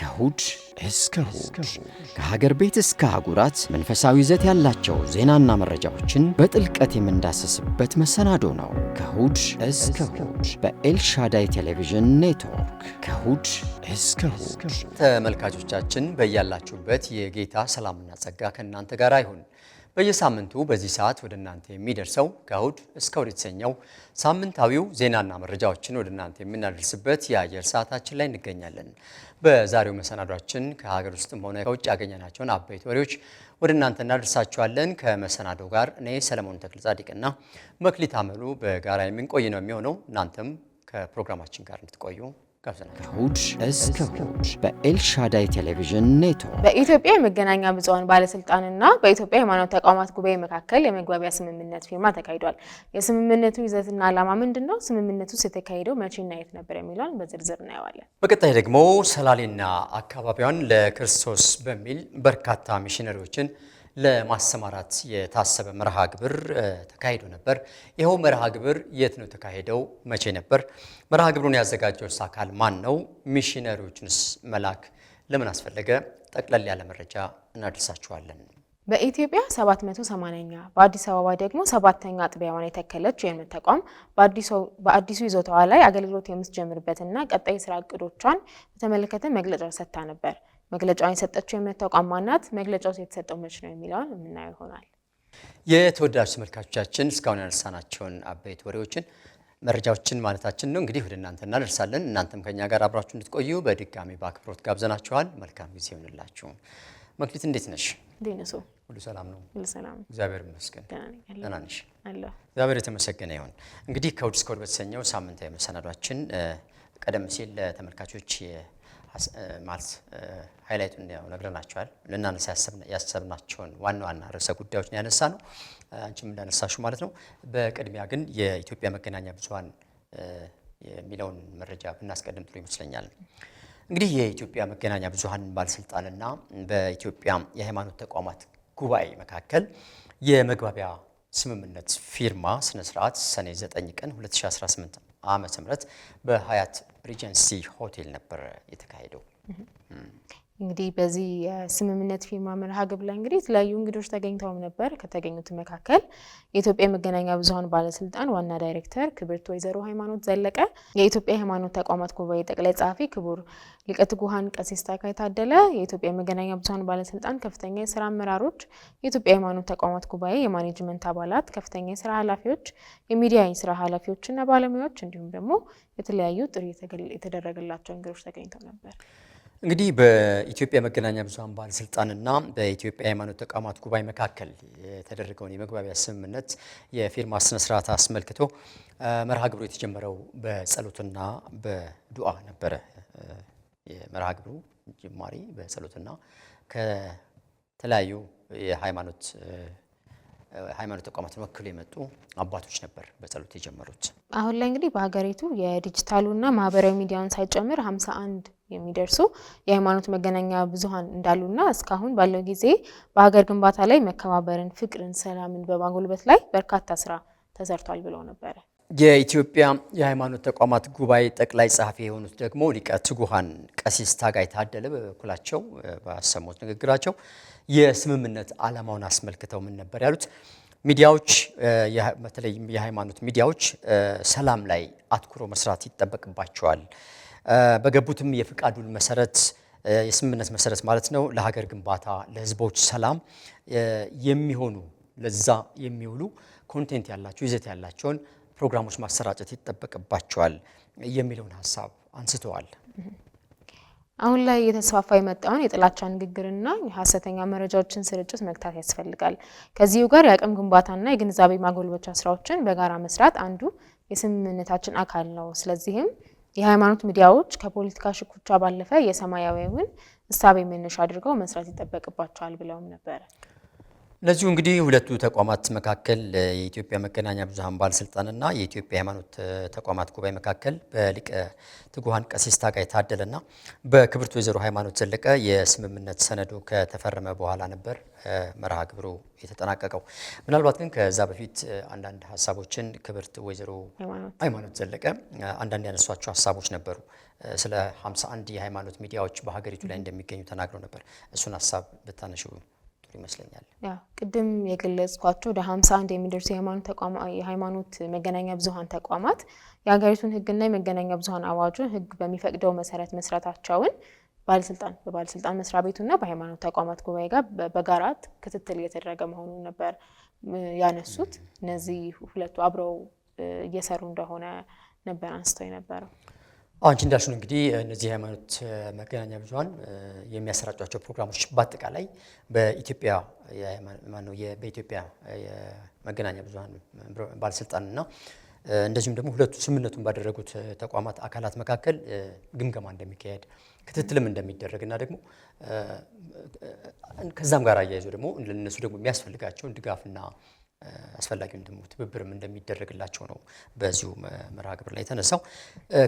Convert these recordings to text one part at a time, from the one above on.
ከእሁድ እስከ እሁድ ከሀገር ቤት እስከ አህጉራት መንፈሳዊ ይዘት ያላቸው ዜናና መረጃዎችን በጥልቀት የምንዳሰስበት መሰናዶ ነው። ከእሁድ እስከ እሁድ በኤልሻዳይ ቴሌቪዥን ኔትወርክ። ከእሁድ እስከ እሁድ ተመልካቾቻችን በያላችሁበት የጌታ ሰላምና ጸጋ ከእናንተ ጋር ይሁን። በየሳምንቱ በዚህ ሰዓት ወደ እናንተ የሚደርሰው ከእሁድ እስከ እሁድ የተሰኘው ሳምንታዊው ዜናና መረጃዎችን ወደ እናንተ የምናደርስበት የአየር ሰዓታችን ላይ እንገኛለን። በዛሬው መሰናዷችን ከሀገር ውስጥም ሆነ ከውጭ ያገኘናቸውን አበይት ወሬዎች ወደ እናንተ እናደርሳችኋለን። ከመሰናዶ ጋር እኔ ሰለሞን ተክለጻድቅና መክሊት አመሉ በጋራ የምንቆይ ነው የሚሆነው። እናንተም ከፕሮግራማችን ጋር እንድትቆዩ ከእሁድ እስከ እሁድ በኤልሻዳይ ቴሌቪዥን ኔትወርክ። በኢትዮጵያ የመገናኛ ብዙኃን ባለስልጣንና በኢትዮጵያ የሃይማኖት ተቋማት ጉባኤ መካከል የመግባቢያ ስምምነት ፊርማ ተካሂዷል። የስምምነቱ ይዘትና ዓላማ ምንድነው? ስምምነቱስ የተካሄደው መቼና የት ነበር የሚለውን በዝርዝር እናየዋለን። በቀጣይ ደግሞ ሰላሌና አካባቢዋን ለክርስቶስ በሚል በርካታ ሚሽነሪዎችን ለማሰማራት የታሰበ መርሃ ግብር ተካሂዶ ነበር። ይኸው መርሃ ግብር የት ነው ተካሄደው? መቼ ነበር? መርሃ ግብሩን ያዘጋጀው አካል ማን ነው? ሚሽነሪዎችንስ መላክ ለምን አስፈለገ? ጠቅለል ያለ መረጃ እናደርሳችኋለን። በኢትዮጵያ 780ኛ በአዲስ አበባ ደግሞ 7ኛ አጥቢያዋን የተከለች የእምነት ተቋም በአዲሱ ይዞታዋ ላይ አገልግሎት የምትጀምርበትና ቀጣይ ስራ እቅዶቿን በተመለከተ መግለጫ ሰጥታ ነበር። መግለጫውን የሰጠችው የእምነት ተቋም ማናት? መግለጫው የተሰጠው መቼ ነው የሚለውን የምናየው ይሆናል። የተወዳጅ ተመልካቾቻችን እስካሁን ያነሳናቸውን አበይት ወሬዎችን መረጃዎችን ማለታችን ነው እንግዲህ ወደ እናንተ እናደርሳለን። እናንተም ከኛ ጋር አብራችሁ እንድትቆዩ በድጋሚ በአክብሮት ጋብዘናችኋል። መልካም ጊዜ ይሁንላችሁ። መክሊት እንዴት ነሽ? ዲነሱ ሁሉ ሰላም ነው? ሁሉ ሰላም፣ እግዚአብሔር ይመስገን። ደህና ነሽ? አለሁ። እግዚአብሔር የተመሰገነ ይሁን። እንግዲህ ከእሁድ እስከ እሁድ በተሰኘው ሳምንታዊ መሰናዷችን ቀደም ሲል ለተመልካቾች ማለት ሃይላይቱን ነግረናቸዋል። ልናነሳ ያሰብናቸውን ዋና ዋና ርዕሰ ጉዳዮችን ያነሳ ነው። አንቺም እንዳነሳሹ ማለት ነው። በቅድሚያ ግን የኢትዮጵያ መገናኛ ብዙኃን የሚለውን መረጃ ብናስቀድም ጥሩ ይመስለኛል። እንግዲህ የኢትዮጵያ መገናኛ ብዙኃን ባለስልጣንና በኢትዮጵያ የሃይማኖት ተቋማት ጉባኤ መካከል የመግባቢያ ስምምነት ፊርማ ስነ ስርዓት ሰኔ 9 ቀን 2018 ዓመተ ምህረት በሀያት ሪጀንሲ ሆቴል ነበር የተካሄደው። እንግዲህ በዚህ የስምምነት ፊርማ መርሃ ግብር ላይ እንግዲህ የተለያዩ እንግዶች ተገኝተው ነበር። ከተገኙት መካከል የኢትዮጵያ መገናኛ ብዙኃን ባለስልጣን ዋና ዳይሬክተር ክብርት ወይዘሮ ሃይማኖት ዘለቀ፣ የኢትዮጵያ የሃይማኖት ተቋማት ጉባኤ ጠቅላይ ጸሐፊ ክቡር ሊቀ ትጉሃን ቀሲስ ታካይ ታደለ፣ የኢትዮጵያ መገናኛ ብዙኃን ባለስልጣን ከፍተኛ የስራ አመራሮች፣ የኢትዮጵያ የሃይማኖት ተቋማት ጉባኤ የማኔጅመንት አባላት፣ ከፍተኛ የስራ ኃላፊዎች፣ የሚዲያ የስራ ኃላፊዎችና ባለሙያዎች እንዲሁም ደግሞ የተለያዩ ጥሪ የተደረገላቸው እንግዶች ተገኝተው ነበር። እንግዲህ በኢትዮጵያ መገናኛ ብዙኃን ባለስልጣንና በኢትዮጵያ የሃይማኖት ተቋማት ጉባኤ መካከል የተደረገውን የመግባቢያ ስምምነት የፊርማ ስነ ስርዓት አስመልክቶ መርሃ ግብሩ የተጀመረው በጸሎትና በዱዓ ነበረ። የመርሃ ግብሩ ጅማሬ በጸሎትና ከተለያዩ የሃይማኖት ተቋማትን ወክሎ የመጡ አባቶች ነበር በጸሎት የጀመሩት። አሁን ላይ እንግዲህ በሀገሪቱ የዲጂታሉና ማህበራዊ ሚዲያውን ሳይጨምር 51 የሚደርሱ የሃይማኖት መገናኛ ብዙኃን እንዳሉና እስካሁን ባለው ጊዜ በሀገር ግንባታ ላይ መከባበርን፣ ፍቅርን፣ ሰላምን በማጎልበት ላይ በርካታ ስራ ተሰርቷል ብለው ነበረ። የኢትዮጵያ የሃይማኖት ተቋማት ጉባኤ ጠቅላይ ጸሐፊ የሆኑት ደግሞ ሊቀ ትጉሃን ቀሲስ ታጋይ ታደለ በበኩላቸው ባሰሙት ንግግራቸው የስምምነት ዓላማውን አስመልክተው ምን ነበር ያሉት? ሚዲያዎች በተለይም የሃይማኖት ሚዲያዎች ሰላም ላይ አትኩሮ መስራት ይጠበቅባቸዋል። በገቡትም የፍቃዱን መሰረት የስምምነት መሰረት ማለት ነው ለሀገር ግንባታ ለህዝቦች ሰላም የሚሆኑ ለዛ የሚውሉ ኮንቴንት ያላቸው ይዘት ያላቸውን ፕሮግራሞች ማሰራጨት ይጠበቅባቸዋል የሚለውን ሀሳብ አንስተዋል። አሁን ላይ እየተስፋፋ የመጣውን የጥላቻ ንግግርና የሐሰተኛ መረጃዎችን ስርጭት መግታት ያስፈልጋል። ከዚሁ ጋር የአቅም ግንባታና የግንዛቤ ማጎልበቻ ስራዎችን በጋራ መስራት አንዱ የስምምነታችን አካል ነው። ስለዚህም የሃይማኖት ሚዲያዎች ከፖለቲካ ሽኩቻ ባለፈ የሰማያዊውን እሳቤ መነሻ አድርገው መስራት ይጠበቅባቸዋል ብለውም ነበር። ለዚሁ እንግዲህ ሁለቱ ተቋማት መካከል የኢትዮጵያ መገናኛ ብዙሃን ባለስልጣንና የኢትዮጵያ ሃይማኖት ተቋማት ጉባኤ መካከል በሊቀ ትጉሃን ቀሲስ ታጋይ ታደለና በክብርት ወይዘሮ ሃይማኖት ዘለቀ የስምምነት ሰነዱ ከተፈረመ በኋላ ነበር መርሃ ግብሩ የተጠናቀቀው። ምናልባት ግን ከዛ በፊት አንዳንድ ሀሳቦችን ክብርት ወይዘሮ ሃይማኖት ዘለቀ አንዳንድ ያነሷቸው ሀሳቦች ነበሩ። ስለ 51 የሃይማኖት ሚዲያዎች በሀገሪቱ ላይ እንደሚገኙ ተናግረው ነበር። እሱን ሀሳብ ብታነሹ ይመስለኛል። ቅድም የገለጽኳቸው ወደ 51 የሚደርሱ የሃይማኖት መገናኛ ብዙሃን ተቋማት የሀገሪቱን ሕግና የመገናኛ ብዙሃን አዋጁን ሕግ በሚፈቅደው መሰረት መስራታቸውን በባለስልጣን መስሪያ ቤቱና በሃይማኖት ተቋማት ጉባኤ ጋር በጋራ ክትትል እየተደረገ መሆኑን ነበር ያነሱት። እነዚህ ሁለቱ አብረው እየሰሩ እንደሆነ ነበር አንስተው የነበረው። አንቺ እንዳልሽው እንግዲህ እነዚህ የሃይማኖት መገናኛ ብዙሃን የሚያሰራጯቸው ፕሮግራሞች በአጠቃላይ በኢትዮጵያ በኢትዮጵያ የመገናኛ ብዙሃን ባለስልጣንና እንደዚሁም ደግሞ ሁለቱ ስምምነቱን ባደረጉት ተቋማት አካላት መካከል ግምገማ እንደሚካሄድ ክትትልም እንደሚደረግና ደግሞ ከዛም ጋር አያይዞ ደግሞ ለነሱ ደግሞ የሚያስፈልጋቸውን ድጋፍና አስፈላጊውን ደግሞ ትብብርም እንደሚደረግላቸው ነው በዚሁ መርሃ ግብር ላይ የተነሳው።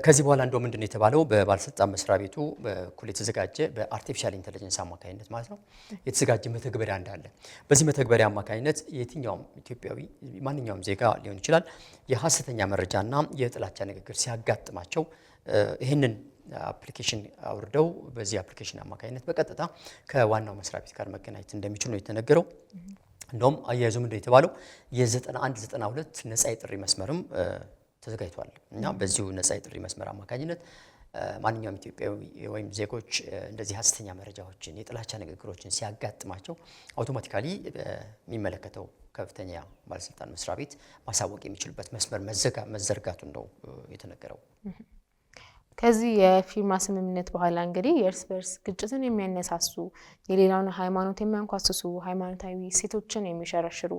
ከዚህ በኋላ እንደው ምንድነው የተባለው በባለስልጣን መስሪያ ቤቱ በኩል የተዘጋጀ በአርቲፊሻል ኢንተለጀንስ አማካኝነት ማለት ነው የተዘጋጀ መተግበሪያ እንዳለ በዚህ መተግበሪያ አማካኝነት የትኛውም ኢትዮጵያዊ ማንኛውም ዜጋ ሊሆን ይችላል የሐሰተኛ መረጃና የጥላቻ ንግግር ሲያጋጥማቸው ይህንን አፕሊኬሽን አውርደው በዚህ አፕሊኬሽን አማካኝነት በቀጥታ ከዋናው መስሪያ ቤት ጋር መገናኘት እንደሚችሉ ነው የተነገረው። እንደውም አያይዞ ምንድነው የተባለው የ9192 ነፃ የጥሪ መስመርም ተዘጋጅቷል እና በዚሁ ነፃ የጥሪ መስመር አማካኝነት ማንኛውም ኢትዮጵያዊ ወይም ዜጎች እንደዚህ ሐሰተኛ መረጃዎችን የጥላቻ ንግግሮችን ሲያጋጥማቸው አውቶማቲካሊ የሚመለከተው ከፍተኛ ባለስልጣን መስሪያ ቤት ማሳወቅ የሚችልበት መስመር መዘርጋቱን ነው የተነገረው። ከዚህ የፊርማ ስምምነት በኋላ እንግዲህ የእርስ በርስ ግጭትን የሚያነሳሱ የሌላውን ሃይማኖት የሚያንኳስሱ ሃይማኖታዊ እሴቶችን የሚሸረሽሩ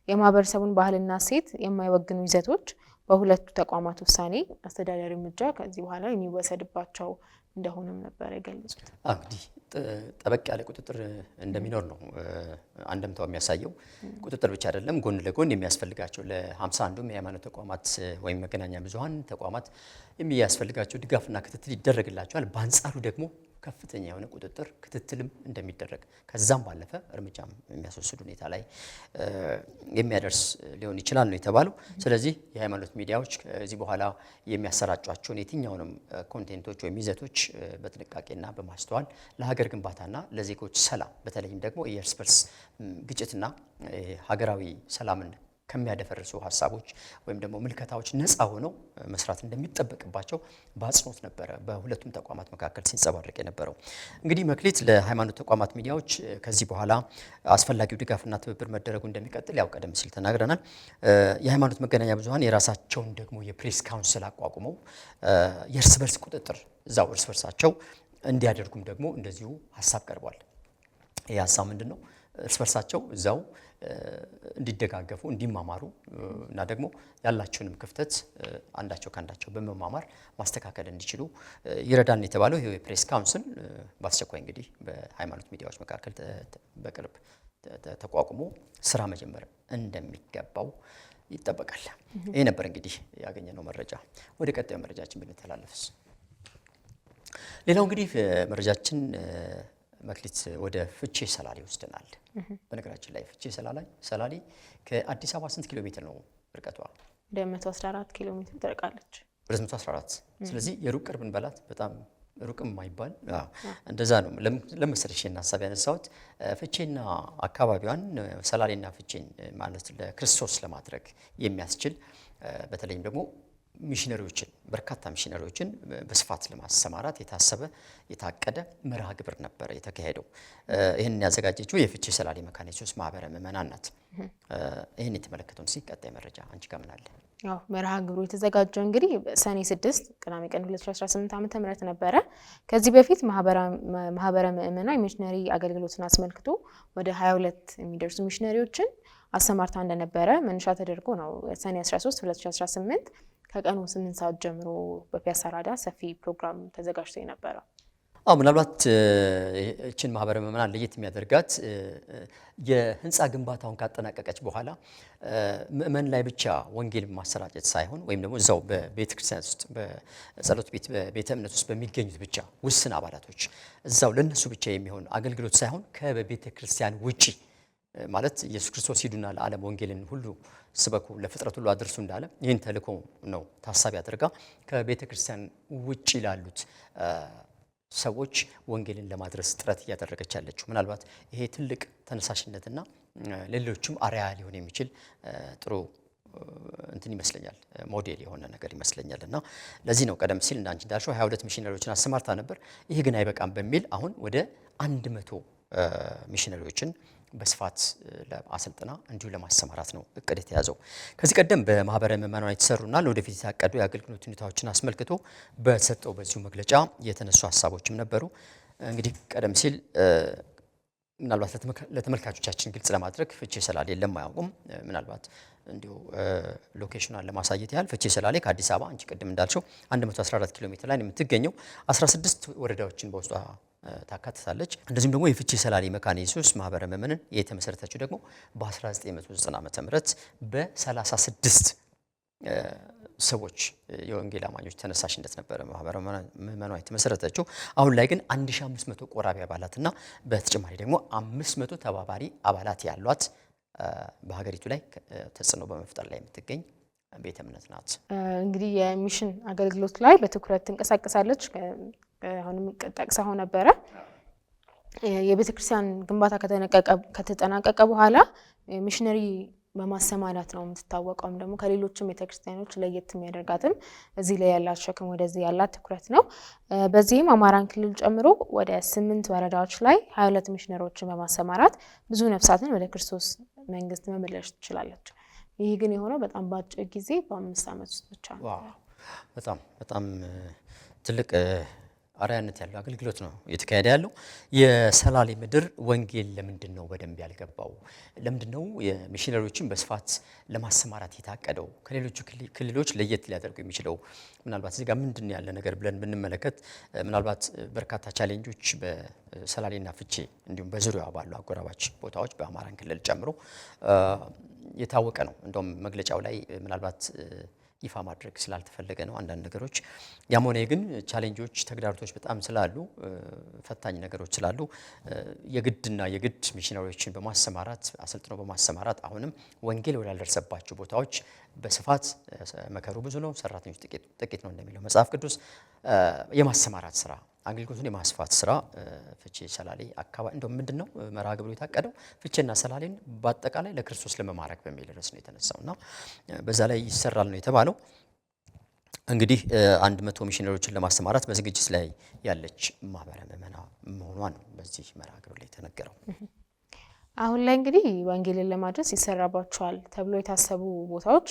የማህበረሰቡን ባህልና እሴት የማይወግኑ ይዘቶች በሁለቱ ተቋማት ውሳኔ አስተዳደራዊ እርምጃ ከዚህ በኋላ የሚወሰድባቸው እንደሆነም ነበር የገለጹት። እንግዲህ ጠበቅ ያለ ቁጥጥር እንደሚኖር ነው አንደምታው የሚያሳየው። ቁጥጥር ብቻ አይደለም፣ ጎን ለጎን የሚያስፈልጋቸው ለ51ዱም የሃይማኖት ተቋማት ወይም መገናኛ ብዙሃን ተቋማት የሚያስፈልጋቸው ድጋፍና ክትትል ይደረግላቸዋል። በአንጻሩ ደግሞ ከፍተኛ የሆነ ቁጥጥር ክትትልም እንደሚደረግ ከዛም ባለፈ እርምጃም የሚያስወስድ ሁኔታ ላይ የሚያደርስ ሊሆን ይችላል ነው የተባለው። ስለዚህ የሃይማኖት ሚዲያዎች ከዚህ በኋላ የሚያሰራጯቸውን የትኛውንም ኮንቴንቶች ወይም ይዘቶች በጥንቃቄና በማስተዋል ለሀገር ግንባታና ለዜጎች ሰላም በተለይም ደግሞ የእርስ በርስ ግጭትና ሀገራዊ ሰላምን ከሚያደፈርሱ ሀሳቦች ወይም ደግሞ ምልከታዎች ነፃ ሆነው መስራት እንደሚጠበቅባቸው በአጽንኦት ነበረ በሁለቱም ተቋማት መካከል ሲንጸባረቅ የነበረው። እንግዲህ መክሊት ለሃይማኖት ተቋማት ሚዲያዎች ከዚህ በኋላ አስፈላጊው ድጋፍና ትብብር መደረጉ እንደሚቀጥል ያው ቀደም ሲል ተናግረናል። የሃይማኖት መገናኛ ብዙሃን የራሳቸውን ደግሞ የፕሬስ ካውንስል አቋቁመው የእርስ በርስ ቁጥጥር እዛው እርስ በርሳቸው እንዲያደርጉም ደግሞ እንደዚሁ ሀሳብ ቀርቧል። ይህ ሀሳብ ምንድን ነው? እርስ በርሳቸው እዛው እንዲደጋገፉ እንዲማማሩ እና ደግሞ ያላቸውንም ክፍተት አንዳቸው ከአንዳቸው በመማማር ማስተካከል እንዲችሉ ይረዳል የተባለው ይሄ የፕሬስ ካውንስል በአስቸኳይ እንግዲህ በሃይማኖት ሚዲያዎች መካከል በቅርብ ተቋቁሞ ስራ መጀመር እንደሚገባው ይጠበቃል። ይሄ ነበር እንግዲህ ያገኘነው መረጃ። ወደ ቀጣዩ መረጃችን ብንተላለፍስ? ሌላው እንግዲህ መረጃችን መክሊት ወደ ፍቼ ሰላሌ ወስደናል። በነገራችን ላይ ፍቼ ሰላሌ ከአዲስ አበባ ስንት ኪሎ ሜትር ነው ርቀቷ? ወደ 114 ኪሎ ሜትር ትርቃለች። ወደ 114። ስለዚህ የሩቅ ቅርብ እንበላት በጣም ሩቅም የማይባል እንደዛ ነው። ለመሰለሽ ሐሳብ ያነሳሁት ፍቼና አካባቢዋን ሰላሌና ፍቼን ማለት ለክርስቶስ ለማድረግ የሚያስችል በተለይም ደግሞ ሚሽነሪዎችን በርካታ ሚሽነሪዎችን በስፋት ለማሰማራት የታሰበ የታቀደ መርሃ ግብር ነበር የተካሄደው። ይህንን ያዘጋጀችው የፍቼ ሰላሌ መካነ ኢየሱስ ማህበረ ምዕመናን ናት። ይህን የተመለከተውን ሲቀጣይ መረጃ አንቺ ጋር ምን አለ? ያው መርሃ ግብሩ የተዘጋጀው እንግዲህ ሰኔ 6 ቅዳሜ ቀን 2018 ዓ.ም ነበረ። ከዚህ በፊት ማህበረ ምዕመናን የሚሽነሪ አገልግሎትን አስመልክቶ ወደ 22 የሚደርሱ ሚሽነሪዎችን አሰማርታ እንደነበረ መነሻ ተደርጎ ነው ሰኔ 13 2018 ከቀኑ 8 ሰዓት ጀምሮ በፒያሳ ራዳ ሰፊ ፕሮግራም ተዘጋጅቶ የነበረው። ምናልባት እችን ማህበረ ምዕመናን ለየት የሚያደርጋት የህንፃ ግንባታውን ካጠናቀቀች በኋላ ምዕመን ላይ ብቻ ወንጌል ማሰራጨት ሳይሆን ወይም ደግሞ እዛው በቤተ ክርስቲያን ውስጥ በጸሎት ቤት በቤተ እምነት ውስጥ በሚገኙት ብቻ ውስን አባላቶች እዛው ለነሱ ብቻ የሚሆን አገልግሎት ሳይሆን ከቤተ ክርስቲያን ውጪ ማለት ኢየሱስ ክርስቶስ ሂዱና ለዓለም ወንጌልን ሁሉ ስበኩ ለፍጥረት ሁሉ አድርሱ እንዳለ ይህን ተልእኮ ነው ታሳቢ አድርጋ ከቤተ ክርስቲያን ውጪ ላሉት ሰዎች ወንጌልን ለማድረስ ጥረት እያደረገች ያለችው ምናልባት ይሄ ትልቅ ተነሳሽነትና ለሌሎችም አርአያ ሊሆን የሚችል ጥሩ እንትን ይመስለኛል ሞዴል የሆነ ነገር ይመስለኛልና ለዚህ ነው ቀደም ሲል እንዳንቺ እንዳልሽው 22 ሚሽነሪዎችን አሰማርታ ነበር። ይሄ ግን አይበቃም በሚል አሁን ወደ 100 ሚሽነሪዎችን በስፋት ለማሰልጠና እንዲሁ ለማሰማራት ነው እቅድ የተያዘው። ከዚህ ቀደም በማህበረ ምዕመናን የተሰሩና ለወደፊት የታቀዱ የአገልግሎት ሁኔታዎችን አስመልክቶ በተሰጠው በዚሁ መግለጫ የተነሱ ሀሳቦችም ነበሩ። እንግዲህ ቀደም ሲል ምናልባት ለተመልካቾቻችን ግልጽ ለማድረግ ፍቼ ሰላሌ ለማያውቁም ምናልባት እንዲሁ ሎኬሽኑን ለማሳየት ያህል ፍቼ ሰላሌ ከአዲስ አበባ አንቺ ቀደም እንዳልሽው 114 ኪሎ ሜትር ላይ የምትገኘው 16 ወረዳዎችን በውስጧ ታካትታለች። እንደዚሁም ደግሞ የፍቼ ሰላሌ መካነ ኢየሱስ ማህበረ ምዕመናን የተመሰረተችው ደግሞ በ1990 ዓመተ ምህረት በ36 ሰዎች የወንጌል አማኞች ተነሳሽነት ነበረ ማህበረ ምዕመናን የተመሰረተችው። አሁን ላይ ግን 1500 ቆራቢ አባላትና በተጨማሪ ደግሞ 500 ተባባሪ አባላት ያሏት በሀገሪቱ ላይ ተጽዕኖ በመፍጠር ላይ የምትገኝ ቤተ እምነት ናት። እንግዲህ የሚሽን አገልግሎት ላይ በትኩረት ትንቀሳቀሳለች። አሁንም ጠቅሰው ነበረ የቤተ ክርስቲያን ግንባታ ከተጠናቀቀ በኋላ ሚሽነሪ በማሰማራት ነው የምትታወቀው። ደግሞ ከሌሎችም ቤተ ክርስቲያኖች ለየት የሚያደርጋትም እዚህ ላይ ያላት ሸክም ወደዚህ ያላት ትኩረት ነው። በዚህም አማራን ክልል ጨምሮ ወደ 8 ወረዳዎች ላይ 22 ሚሽነሮችን በማሰማራት ብዙ ነፍሳትን ወደ ክርስቶስ መንግስት መመለስ ትችላለች። ይህ ግን የሆነው በጣም ባጭር ጊዜ በ5 ዓመት ውስጥ ብቻ ነው። በጣም ትልቅ አርአያነት ያለው አገልግሎት ነው እየተካሄደ ያለው። የሰላሌ ምድር ወንጌል ለምንድን ነው በደንብ ያልገባው? ለምንድን ነው የሚሽነሪዎችን በስፋት ለማሰማራት የታቀደው? ከሌሎቹ ክልሎች ለየት ሊያደርገው የሚችለው ምናልባት እዚህ ጋር ምንድን ያለ ነገር ብለን ብንመለከት ምናልባት በርካታ ቻሌንጆች በሰላሌና ፍቼ እንዲሁም በዙሪያዋ ባሉ አጎራባች ቦታዎች በአማራን ክልል ጨምሮ የታወቀ ነው። እንደውም መግለጫው ላይ ምናልባት ይፋ ማድረግ ስላልተፈለገ ነው አንዳንድ ነገሮች። ያም ሆነ ግን ቻሌንጆች ተግዳሮቶች በጣም ስላሉ ፈታኝ ነገሮች ስላሉ የግድ ሚሽነሪዎችን በማሰማራት አሰልጥኖ በማሰማራት አሁንም ወንጌል ወዳልደረሰባቸው ቦታዎች በስፋት መከሩ ብዙ ነው ሰራተኞች ጥቂት ነው እንደሚለው መጽሐፍ ቅዱስ የማሰማራት ስራ አገልግሎቱን የማስፋት ስራ ፍቼ ሰላሌ አካባቢ እንደው ምንድነው መርሃ ግብሩ የታቀደው ፍቼና ሰላሌን በአጠቃላይ ለክርስቶስ ለመማረክ በሚል ርዕስ ነው የተነሳውና በዛ ላይ ይሰራል ነው የተባለው። እንግዲህ 100 ሚሽነሪዎችን ለማሰማራት በዝግጅት ላይ ያለች ማህበረ ምዕመናን መሆኗን ነው በዚህ መርሃ ግብር ላይ የተነገረው። አሁን ላይ እንግዲህ ወንጌልን ለማድረስ ይሰራባቸዋል ተብሎ የታሰቡ ቦታዎች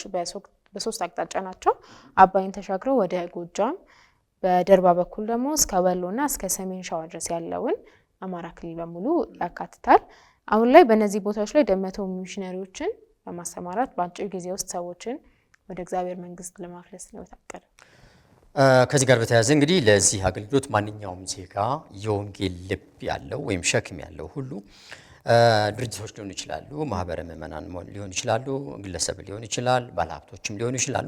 በሶስት አቅጣጫ ናቸው። አባይን ተሻግረው ወደ ጎጃም በደርባ በኩል ደግሞ እስከ ወሎና እስከ ሰሜን ሸዋ ድረስ ያለውን አማራ ክልል በሙሉ ያካትታል። አሁን ላይ በእነዚህ ቦታዎች ላይ 100 ሚሽነሪዎችን በማሰማራት በአጭር ጊዜ ውስጥ ሰዎችን ወደ እግዚአብሔር መንግስት ለማፍለስ ነው የታቀደው። ከዚህ ጋር በተያያዘ እንግዲህ ለዚህ አገልግሎት ማንኛውም ዜጋ የወንጌል ልብ ያለው ወይም ሸክም ያለው ሁሉ ድርጅቶች ሊሆኑ ይችላሉ፣ ማህበረ ምዕመናን ሊሆኑ ይችላሉ፣ ግለሰብ ሊሆን ይችላል፣ ባለሀብቶችም ሊሆኑ ይችላሉ።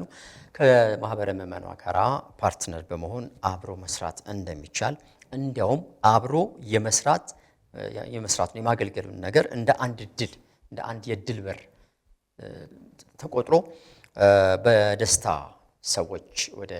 ከማህበረ ምዕመናን ጋራ ፓርትነር በመሆን አብሮ መስራት እንደሚቻል እንዲያውም አብሮ የመስራት ነው የማገልገሉን ነገር እንደ አንድ የድል በር ተቆጥሮ በደስታ ሰዎች ወደ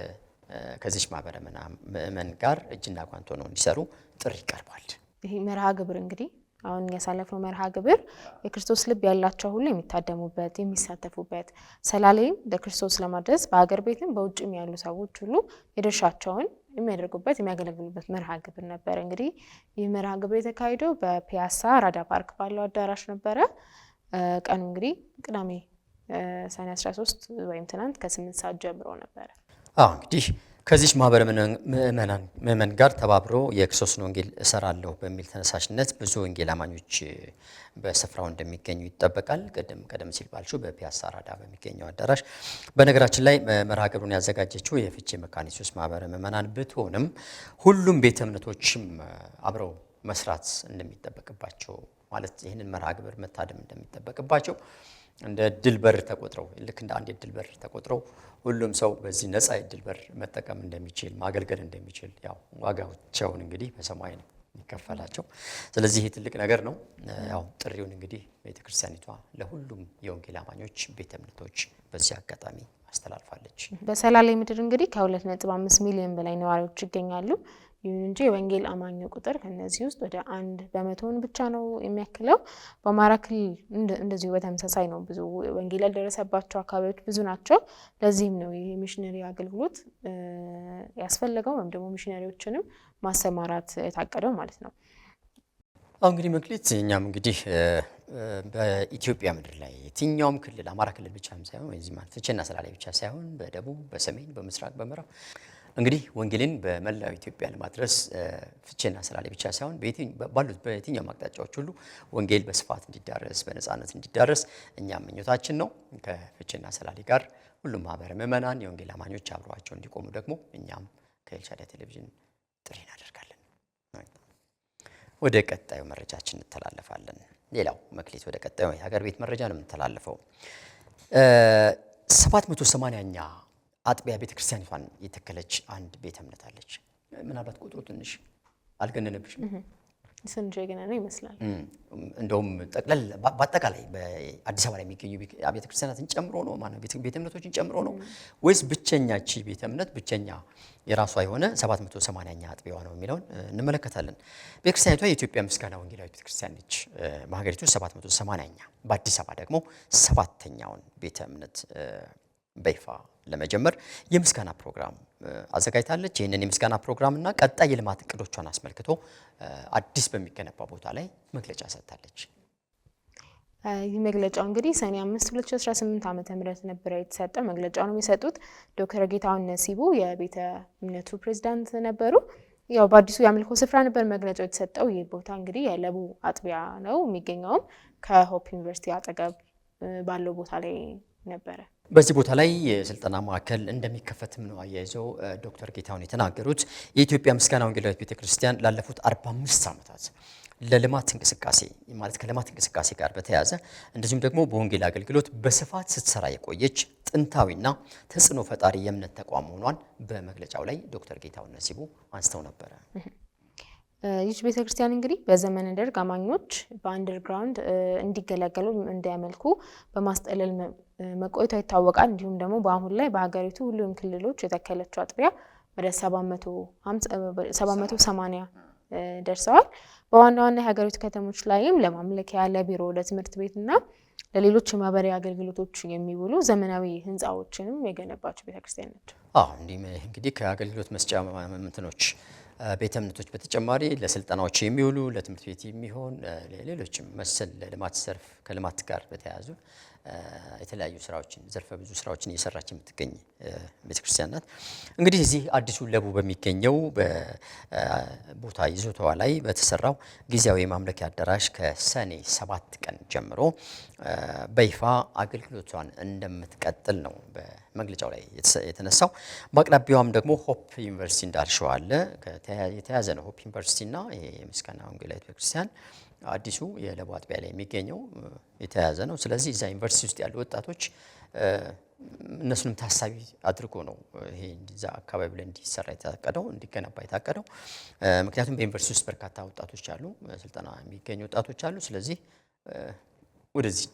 ከዚህ ማህበረ ምዕመናን ጋር እጅና ጓንት ሆነው እንዲሰሩ ጥሪ ይቀርባል። ይሄ መርሃ ግብር እንግዲህ አሁን ያሳለፈው መርሃ ግብር የክርስቶስ ልብ ያላቸው ሁሉ የሚታደሙበት የሚሳተፉበት ሰላሌን ለክርስቶስ ለማድረስ በአገር ቤትም በውጭም ያሉ ሰዎች ሁሉ የድርሻቸውን የሚያደርጉበት የሚያገለግሉበት መርሃ ግብር ነበር። እንግዲህ ይህ መርሃ ግብር የተካሄደው በፒያሳ ራዳ ፓርክ ባለው አዳራሽ ነበረ። ቀኑ እንግዲህ ቅዳሜ ሰኔ 13 ወይም ትናንት ከ8 ሰዓት ጀምሮ ነበረ። እንግዲህ ከዚህ ማህበረ ምዕመናን ጋር ተባብሮ የክርስቶስን ወንጌል እሰራለሁ በሚል ተነሳሽነት ብዙ ወንጌል አማኞች በስፍራው እንደሚገኙ ይጠበቃል። ቀደም ሲል ባልሽው በፒያሳ አራዳ በሚገኘው አዳራሽ በነገራችን ላይ መርሃ ግብሩን ያዘጋጀችው የፍቼ መካነ ኢየሱስ ማህበረ ምዕመናን ብትሆንም ሁሉም ቤተ እምነቶችም አብረው መስራት እንደሚጠበቅባቸው ማለት ይህንን መርሃ ግብር መታደም እንደሚጠበቅባቸው እንደ ድል በር ተቆጥረው ልክ እንደ አንድ ድል በር ተቆጥረው ሁሉም ሰው በዚህ ነፃ ድል በር መጠቀም እንደሚችል ማገልገል እንደሚችል ያው ዋጋቸውን እንግዲህ በሰማይ ነው የሚከፈላቸው። ስለዚህ ይህ ትልቅ ነገር ነው። ያው ጥሪውን እንግዲህ ቤተክርስቲያኒቷ ለሁሉም የወንጌል አማኞች ቤተ እምነቶች በዚህ አጋጣሚ አስተላልፋለች። በሰላሌ ምድር እንግዲህ ከ2.5 ሚሊዮን በላይ ነዋሪዎች ይገኛሉ። ይሁን እንጂ የወንጌል አማኝ ቁጥር ከነዚህ ውስጥ ወደ 1% ብቻ ነው የሚያክለው። በአማራ ክልል እንደዚሁ በተመሳሳይ ነው። ብዙ ወንጌል ያልደረሰባቸው አካባቢዎች ብዙ ናቸው። ለዚህም ነው የሚሽነሪ አገልግሎት ያስፈልገው ወይም ደግሞ ሚሽነሪዎችንም ማሰማራት የታቀደው ማለት ነው። እንግዲህ መክሊት እኛም እንግዲህ በኢትዮጵያ ምድር ላይ የትኛውም ክልል አማራ ክልል ብቻም ሳይሆን እዚህ ማለት ፍቼና ሰላሌ ብቻ ሳይሆን በደቡብ፣ በሰሜን፣ በምስራቅ፣ በምዕራብ እንግዲህ ወንጌልን በመላው ኢትዮጵያ ለማድረስ ፍቼና ሰላሌ ብቻ ሳይሆን ባሉት በየትኛውም አቅጣጫዎች ሁሉ ወንጌል በስፋት እንዲዳረስ በነፃነት እንዲዳረስ እኛም ምኞታችን ነው። ከፍቼና ሰላሌ ጋር ሁሉም ማህበረ ምዕመናን የወንጌል አማኞች አብረዋቸው እንዲቆሙ ደግሞ እኛም ከኤልሻዳይ ቴሌቪዥን ጥሪ እናደርጋለን። ወደ ቀጣዩ መረጃችን እንተላለፋለን። ሌላው መክሊት ወደ ቀጣዩ የሀገር ቤት መረጃ ነው የምንተላለፈው። 780ኛ አጥቢያ ቤተክርስቲያኒቷን የተከለች አንድ ቤተ እምነት አለች። ምናልባት ቁጥሩ ትንሽ አልገነነብሽም? ስንት ገና ነው ይመስላል። እንደውም ጠቅለል በአጠቃላይ በአዲስ አበባ ላይ የሚገኙ ቤተ ክርስቲያናትን ጨምሮ ነው ማለት ቤተ እምነቶችን ጨምሮ ነው ወይስ ብቸኛቺ ቤተ እምነት ብቸኛ የራሷ የሆነ 780ኛ አጥቢያዋ ነው የሚለውን እንመለከታለን። ቤተ ክርስቲያኒቷ የኢትዮጵያ ምስጋና ወንጌላዊት ቤተ ክርስቲያን ነች። በሀገሪቱ 780ኛ በአዲስ አበባ ደግሞ 7ኛውን ቤተ እምነት በይፋ ለመጀመር የምስጋና ፕሮግራም አዘጋጅታለች። ይህንን የምስጋና ፕሮግራምና ቀጣይ የልማት እቅዶቿን አስመልክቶ አዲስ በሚገነባ ቦታ ላይ መግለጫ ሰጥታለች። ይህ መግለጫው እንግዲህ ሰኔ 5 2018 ዓመተ ምህረት ነበር የተሰጠው። መግለጫውን የሰጡት ዶክተር ጌታሁን ነሲቡ የቤተ እምነቱ ፕሬዝዳንት ነበሩ። ያው በአዲሱ የአምልኮ ስፍራ ነበር መግለጫው የተሰጠው። ይህ ቦታ እንግዲህ የለቡ አጥቢያ ነው የሚገኘውም ከሆፕ ዩኒቨርሲቲ አጠገብ ባለው ቦታ ላይ ነበረ። በዚህ ቦታ ላይ የስልጠና ማዕከል እንደሚከፈትም ነው አያይዘው ዶክተር ጌታሁን የተናገሩት። የኢትዮጵያ ምስጋና ወንጌላዊት ቤተክርስቲያን ላለፉት 45 ዓመታት ለልማት እንቅስቃሴ ማለት ከልማት እንቅስቃሴ ጋር በተያያዘ እንደዚሁም ደግሞ በወንጌል አገልግሎት በስፋት ስትሰራ የቆየች ጥንታዊና ተጽዕኖ ፈጣሪ የእምነት ተቋም መሆኗን በመግለጫው ላይ ዶክተር ጌታሁን ነሲቡ አንስተው ነበረ። ይህች ቤተክርስቲያን እንግዲህ በዘመነ ደርግ አማኞች በአንደርግራውንድ እንዲገለገሉ እንዲያመልኩ በማስጠለል መቆየቷ ይታወቃል። እንዲሁም ደግሞ በአሁን ላይ በሀገሪቱ ሁሉም ክልሎች የተከለችው አጥቢያ ወደ 780 ደርሰዋል። በዋና ዋና የሀገሪቱ ከተሞች ላይም ለማምለኪያ፣ ለቢሮ፣ ለትምህርት ቤትና ለሌሎች የማህበራዊ አገልግሎቶች የሚውሉ ዘመናዊ ህንፃዎችንም የገነባቸው ቤተክርስቲያን ነች። እንግዲህ ከአገልግሎት መስጫ እንትኖች ቤተ እምነቶች በተጨማሪ ለስልጠናዎች የሚውሉ ለትምህርት ቤት የሚሆን ሌሎችም መሰል ለልማት ዘርፍ ከልማት ጋር በተያያዙ የተለያዩ ስራዎችን ዘርፈ ብዙ ስራዎችን እየሰራች የምትገኝ ቤተክርስቲያን ናት። እንግዲህ እዚህ አዲሱ ለቡ በሚገኘው በቦታ ይዞታዋ ላይ በተሰራው ጊዜያዊ የማምለኪያ አዳራሽ ከሰኔ 7 ቀን ጀምሮ በይፋ አገልግሎቷን እንደምትቀጥል ነው በመግለጫው ላይ የተነሳው። በአቅራቢያዋም ደግሞ ሆፕ ዩኒቨርሲቲ እንዳልሽው አለ የተያዘ ነው። ሆፕ ዩኒቨርሲቲና የምስጋና ወንጌላዊት ቤተክርስቲያን አዲሱ የለቡ አጥቢያ ላይ የሚገኘው የተያዘ ነው። ስለዚህ እዛ ዩኒቨርሲቲ ውስጥ ያሉ ወጣቶች እነሱንም ታሳቢ አድርጎ ነው ይሄ እንዲዛ አካባቢ ላይ እንዲሰራ የታቀደው እንዲገነባ የታቀደው። ምክንያቱም በዩኒቨርሲቲ ውስጥ በርካታ ወጣቶች አሉ፣ ስልጠና የሚገኙ ወጣቶች አሉ። ስለዚህ ወደዚህ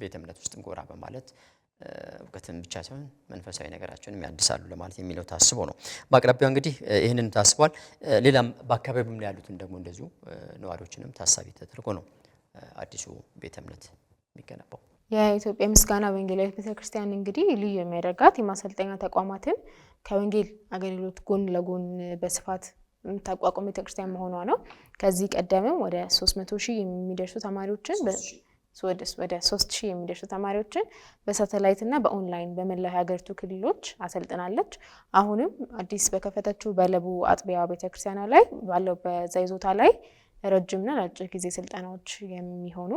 ቤተ እምነት ውስጥ ጎራ በማለት እውቀትን ብቻ ሳይሆን መንፈሳዊ ነገራቸውን ያድሳሉ ለማለት የሚለው ታስቦ ነው። በአቅራቢያው እንግዲህ ይህንን ታስቧል። ሌላም በአካባቢውም ላይ ያሉትን ደግሞ እንደዚሁ ነዋሪዎችንም ታሳቢ ተደርጎ ነው አዲሱ ቤተ እምነት የሚገነባው። የኢትዮጵያ ምስጋና ወንጌላዊት ቤተክርስቲያን እንግዲህ ልዩ የሚያደርጋት የማሰልጠኛ ተቋማትን ከወንጌል አገልግሎት ጎን ለጎን በስፋት የምታቋቁም ቤተክርስቲያን መሆኗ ነው። ከዚህ ቀደምም ወደ 300,000 የሚደርሱ ተማሪዎችን ወደ 3000 የሚደርሱ ተማሪዎችን በሳተላይትና በኦንላይን በመላው ሀገሪቱ ክልሎች አሰልጥናለች። አሁንም አዲስ በከፈተችው በለቡ አጥቢያ ቤተክርስቲያኗ ላይ ባለው በዛይዞታ ላይ ረጅምና ለአጭር ጊዜ ስልጠናዎች የሚሆኑ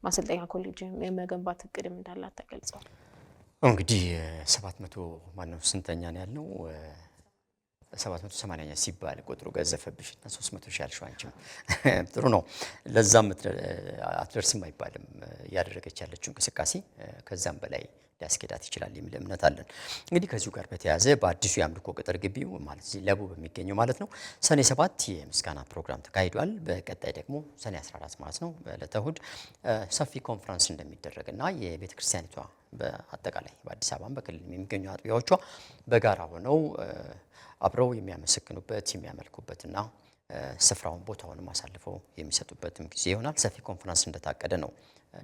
ማሰልጠኛ ኮሌጅ የመገንባት እቅድም እንዳላት ተገልጿል። እንግዲህ 700 ማነው ስንተኛ ነው ያልነው? 780ኛ ሲባል ቁጥሩ ገዘፈብሽና 300 ሺህ ያልሽው አንቺም ጥሩ ነው። ለዛም አትደርስም አይባልም። ያደረገች ያለችው እንቅስቃሴ ከዛም በላይ ሊያስኬዳት ይችላል የሚል እምነት አለን። እንግዲህ ከዚሁ ጋር በተያያዘ በአዲሱ የአምልኮ ቅጥር ግቢው ማለት ለቡ በሚገኘው ማለት ነው ሰኔ 7 የምስጋና ፕሮግራም ተካሂዷል። በቀጣይ ደግሞ ሰኔ 14 ማለት ነው በዕለተ እሁድ ሰፊ ኮንፈረንስ እንደሚደረግና የቤተክርስቲያኒቷ በአጠቃላይ በአዲስ አበባም በክልል የሚገኙ አጥቢያዎቿ በጋራ ሆነው አብረው የሚያመሰግኑበት የሚያመልኩበትና ስፍራውን ቦታውንም አሳልፈው የሚሰጡበትም ጊዜ ይሆናል። ሰፊ ኮንፈረንስ እንደታቀደ ነው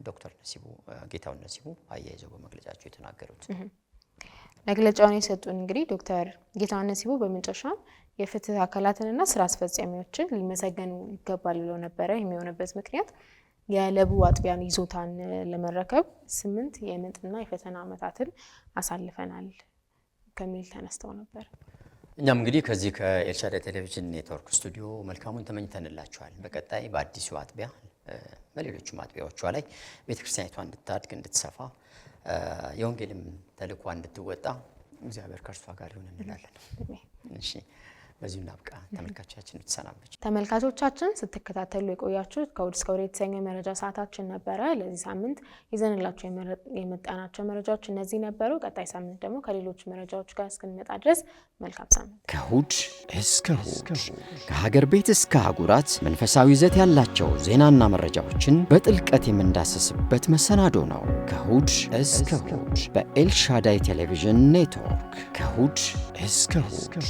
ዶክተር ነሲቡ ጌታው ነሲቡ አያይዘው በመግለጫቸው የተናገሩት። መግለጫውን የሰጡን እንግዲህ ዶክተር ጌታው ነሲቡ በመጨረሻ የፍትህ አካላትንና ስራ አስፈጻሚዎችን ሊመሰገኑ ይገባል ብለው ነበረ። የሚሆነበት ምክንያት የለቡ አጥቢያን ይዞታን ለመረከብ 8 የምጥና የፈተና ዓመታትን አሳልፈናል ከሚል ተነስተው ነበር። እኛም እንግዲህ ከዚህ ከኤልሻዳይ ቴሌቪዥን ኔትወርክ ስቱዲዮ መልካሙን ተመኝተንላችኋል። በቀጣይ በአዲሱ አጥቢያ በሌሎችም አጥቢያዎቿ ላይ ቤተክርስቲያኒቷ እንድታድግ እንድትሰፋ የወንጌልም ተልእኮ እንድትወጣ እግዚአብሔር ከእርሷ ጋር ይሁን እንላለን። እሺ በዚሁ እናብቃ። ተመልካቾቻችን ተሰናበች። ተመልካቾቻችን ስትከታተሉ የቆያችሁት ከእሁድ እስከ እሁድ የተሰኘው መረጃ ሰዓታችን ነበረ። ለዚህ ሳምንት ይዘንላችሁ የመጣናቸው መረጃዎች እነዚህ ነበሩ። ቀጣይ ሳምንት ደግሞ ከሌሎች መረጃዎች ጋር እስክንመጣ ድረስ መልካም ሳምንት። ከእሁድ እስከ እሁድ ከሀገር ቤት እስከ አህጉራት መንፈሳዊ ይዘት ያላቸው ዜናና መረጃዎችን በጥልቀት የምንዳሰስበት መሰናዶ ነው። ከእሁድ እስከ እሁድ በኤልሻዳይ ቴሌቪዥን ኔትወርክ ከእሁድ እስከ እሁድ